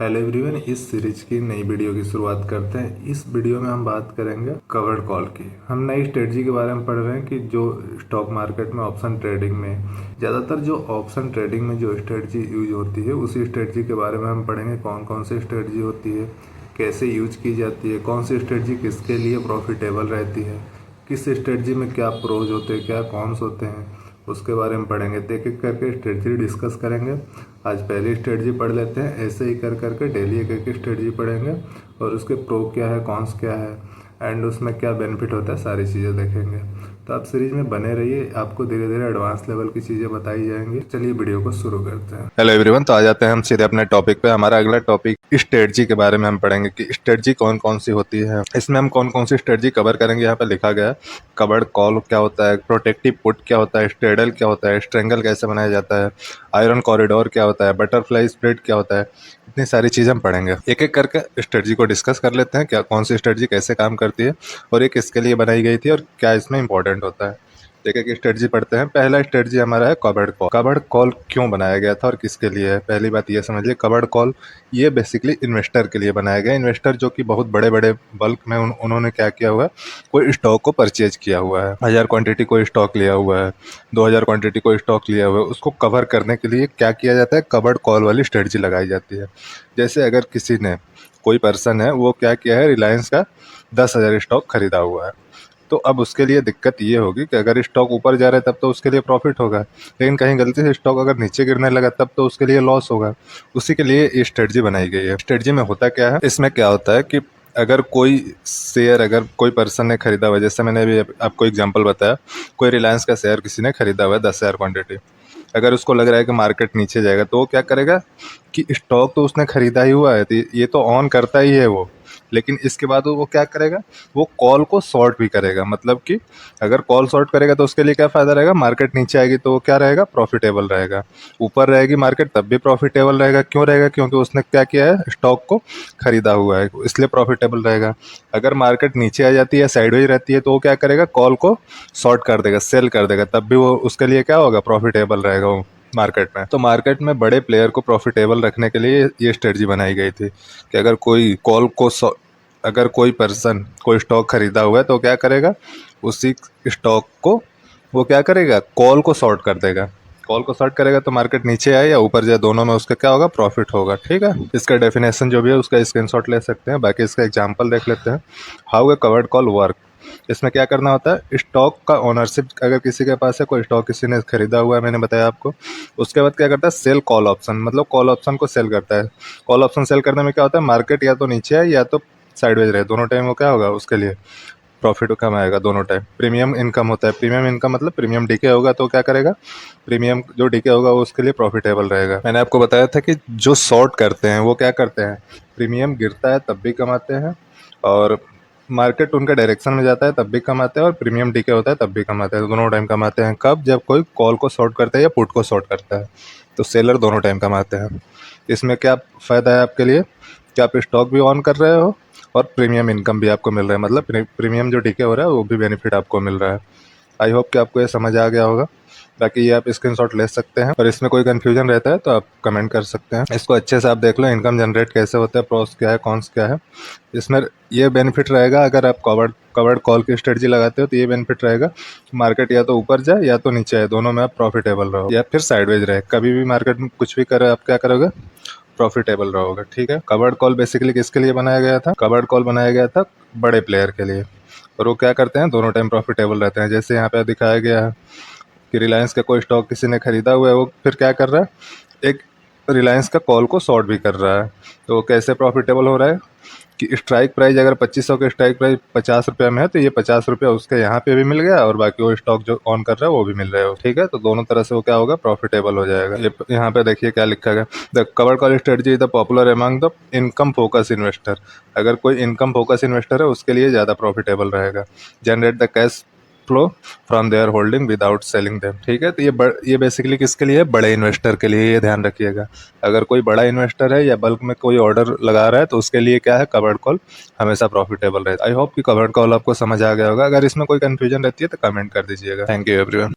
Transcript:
Hello everyone, इस series की नई वीडियो की शुरुआत करते हैं। इस वीडियो में हम बात करेंगे कवर्ड कॉल की। हम नई स्ट्रेटजी के बारे में पढ़ रहे हैं कि जो स्टॉक मार्केट में ऑप्शन ट्रेडिंग में ज़्यादातर जो ऑप्शन ट्रेडिंग में जो स्ट्रेटजी यूज होती है, उसी स्ट्रेटजी के बारे में हम पढ़ेंगे। कौन कौन सी स्ट्रेटजी होती है, कैसे यूज की जाती है, कौन सी स्ट्रेटजी किसके लिए प्रॉफिटेबल रहती है, किस स्ट्रेटजी में क्या प्रोज होते हैं, क्या कॉन्स होते हैं, उसके बारे में पढ़ेंगे। तो एक एक करके स्ट्रेटजी डिस्कस करेंगे। आज पहली स्ट्रेटजी पढ़ लेते हैं। ऐसे ही कर करके डेली एक एक स्ट्रेटजी पढ़ेंगे और उसके प्रो क्या है, कॉन्स क्या है एंड उसमें क्या बेनिफिट होता है, सारी चीज़ें देखेंगे। तो आप सीरीज में बने रहिए, आपको धीरे धीरे एडवांस लेवल की चीज़ें बताई जाएंगी। चलिए वीडियो को शुरू करते हैं। हेलो एवरीवन, तो आ जाते हैं हम सीधे अपने टॉपिक पे। हमारा अगला टॉपिक स्ट्रेटजी के बारे में हम पढ़ेंगे कि स्ट्रेटजी कौन कौन सी होती है। इसमें हम कौन कौन सी स्ट्रेटजी कवर करेंगे। यहाँ पे लिखा गया है कवर्ड कॉल क्या होता है, प्रोटेक्टिव पुट क्या होता है, स्ट्रेडल क्या होता है, स्ट्रेंगल कैसे बनाया जाता है, आयरन कॉरिडोर क्या होता है, बटरफ्लाई स्प्रेड क्या होता है। इतनी सारी चीज़ हम पढ़ेंगे। एक एक करके स्ट्रेटजी को डिस्कस कर लेते हैं, क्या कौन सी स्ट्रेटजी कैसे काम करती है और ये किसके लिए बनाई गई थी और क्या इसमें इंपॉर्टेंट होता है। एक एक स्ट्रेटजी पढ़ते हैं। पहला स्ट्रेटजी हमारा है कवर्ड कॉल। कवर्ड कॉल क्यों बनाया गया था और किसके लिए है। पहली बात ये समझिए, कवर्ड कॉल ये बेसिकली इन्वेस्टर के लिए बनाया गया। इन्वेस्टर जो कि बहुत बड़े बड़े बल्क में उन्होंने क्या किया हुआ है, कोई स्टॉक को परचेज किया हुआ है, 1000 क्वांटिटी कोई स्टॉक लिया हुआ है, 2000 क्वांटिटी कोई स्टॉक लिया हुआ है, उसको कवर करने के लिए क्या किया जाता है, कवर्ड कॉल वाली स्ट्रेटजी लगाई जाती है। जैसे अगर किसी ने, कोई पर्सन है, वो क्या किया है, रिलायंस का 10,000 स्टॉक खरीदा हुआ है, तो अब उसके लिए दिक्कत ये होगी कि अगर स्टॉक ऊपर जा रहा है तब तो उसके लिए प्रॉफिट होगा, लेकिन कहीं गलती से स्टॉक अगर नीचे गिरने लगा तब तो उसके लिए लॉस होगा। उसी के लिए ये स्ट्रेटजी बनाई गई है। स्ट्रेटजी में होता क्या है, इसमें क्या होता है कि अगर कोई शेयर, अगर कोई पर्सन ने खरीदा हुआ, जैसे मैंने अभी आपको एग्जांपल बताया, कोई रिलायंस का शेयर किसी ने खरीदा हुआ है 10,000 क्वांटिटी। अगर उसको लग रहा है कि मार्केट नीचे जाएगा तो वो क्या करेगा कि स्टॉक तो उसने खरीदा ही हुआ है, तो ये तो ऑन करता ही है वो, लेकिन इसके बाद वो क्या करेगा, वो कॉल को शॉर्ट भी करेगा। मतलब कि अगर कॉल शॉर्ट करेगा तो उसके लिए क्या फ़ायदा रहेगा, मार्केट नीचे आएगी तो वो क्या रहेगा, प्रॉफिटेबल रहेगा। ऊपर रहेगी मार्केट तब भी प्रॉफिटेबल रहेगा। क्यों रहेगा, क्योंकि उसने क्या किया है, स्टॉक को खरीदा हुआ है, इसलिए प्रॉफिटेबल रहेगा। अगर मार्केट नीचे आ जाती है, साइडवेज रहती है, तो वो क्या करेगा, कॉल को शॉर्ट कर देगा, सेल कर देगा, तब भी वो उसके लिए क्या होगा, प्रॉफिटेबल रहेगा वो मार्केट में। तो मार्केट में बड़े प्लेयर को प्रॉफिटेबल रखने के लिए ये स्ट्रेटजी बनाई गई थी कि अगर कोई कॉल को, अगर कोई पर्सन कोई स्टॉक खरीदा हुआ है तो क्या करेगा, उसी स्टॉक को वो क्या करेगा, कॉल को शॉर्ट कर देगा। कॉल को शॉर्ट करेगा तो मार्केट नीचे आए या ऊपर जाए, दोनों में उसका क्या होगा, प्रॉफिट होगा। ठीक है, इसका डेफिनेशन जो भी है उसका स्क्रीनशॉट ले सकते हैं। बाकी इसका एग्जांपल देख लेते हैं, how a covered call work. इसमें क्या करना होता है, स्टॉक का ओनरशिप अगर किसी के पास है, कोई स्टॉक किसी ने खरीदा हुआ है, मैंने बताया आपको, उसके बाद क्या करता है, सेल कॉल ऑप्शन, मतलब कॉल ऑप्शन को सेल करता है। कॉल ऑप्शन सेल करने में क्या होता है, मार्केट या तो नीचे है या तो साइडवेज रहे, दोनों टाइम वो क्या होगा, उसके लिए प्रॉफिट कम आएगा दोनों टाइम। प्रीमियम इनकम होता है, प्रीमियम इनकम मतलब प्रीमियम डीके होगा तो क्या करेगा, प्रीमियम जो डीके होगा वो उसके लिए प्रॉफिटेबल रहेगा। मैंने आपको बताया था कि जो शॉर्ट करते हैं वो क्या करते हैं, प्रीमियम गिरता है तब भी कमाते हैं, और मार्केट उनका डायरेक्शन में जाता है तब भी कमाते हैं, और प्रीमियम डीके होता है तब भी कमाते हैं। दोनों टाइम कमाते हैं। कब, जब कोई कॉल को शॉर्ट करता है या पुट को शॉर्ट करता है, तो सेलर दोनों टाइम कमाते हैं। इसमें क्या फ़ायदा है आपके लिए कि आप स्टॉक भी ऑन कर रहे हो और प्रीमियम इनकम भी आपको मिल रहा है, मतलब प्रीमियम जो डीके हो रहा है वो भी बेनिफिट आपको मिल रहा है। आई होप कि आपको ये समझ आ गया होगा। बाकी ये आप स्क्रीनशॉट ले सकते हैं, और इसमें कोई कन्फ्यूजन रहता है तो आप कमेंट कर सकते हैं। इसको अच्छे से आप देख लो, इनकम जनरेट कैसे होता है, प्रोस क्या है, कॉन्स क्या है। इसमें ये बेनिफिट रहेगा, अगर आप कवर्ड कॉल की स्ट्रेटजी लगाते हो तो ये बेनिफिट रहेगा, मार्केट या तो ऊपर जाए या तो नीचे आए, दोनों में आप प्रॉफिटेबल रहो, या फिर साइडवेज रहे। कभी भी मार्केट में कुछ भी करे, आप क्या करोगे, प्रॉफिटेबल रहोगे। ठीक है, कवर्ड कॉल बेसिकली किसके लिए बनाया गया था, कवर्ड कॉल बनाया गया था बड़े प्लेयर के लिए, और वो क्या करते हैं, दोनों टाइम प्रॉफिटेबल रहते हैं। जैसे यहाँ पे दिखाया गया है कि रिलायंस का कोई स्टॉक किसी ने खरीदा हुआ है, वो फिर क्या कर रहा है, एक रिलायंस का कॉल को शॉर्ट भी कर रहा है। तो वो कैसे प्रॉफिटेबल हो रहा है कि स्ट्राइक प्राइस अगर 2500 का स्ट्राइक प्राइस 50 रुपये में है, तो ये 50 रुपये उसके यहाँ पे भी मिल गया, और बाकी वो स्टॉक जो ऑन कर रहा है वो भी मिल रहा है। ठीक है, तो दोनों तरह से वो क्या होगा, प्रॉफिटेबल हो जाएगा। ये यहाँ पे देखिए क्या लिखा गया, the covered call strategy is the popular among the income focus investor. अगर कोई इनकम फोकस इन्वेस्टर है उसके लिए ज़्यादा प्रॉफिटेबल रहेगा। Generate the cash flow from their holding without selling them. ठीक है, तो ये बेसिकली किसके लिए है, बड़े इन्वेस्टर के लिए। ये ध्यान रखिएगा, अगर कोई बड़ा इन्वेस्टर है या बल्क में कोई ऑर्डर लगा रहा है तो उसके लिए क्या है, कवर्ड कॉल हमेशा प्रॉफिटेबल रहता है। आई होप कि कवर्ड कॉल आपको समझ आ गया होगा। अगर इसमें कोई कंफ्यूजन रहती है तो कमेंट कर दीजिएगा। Thank you everyone.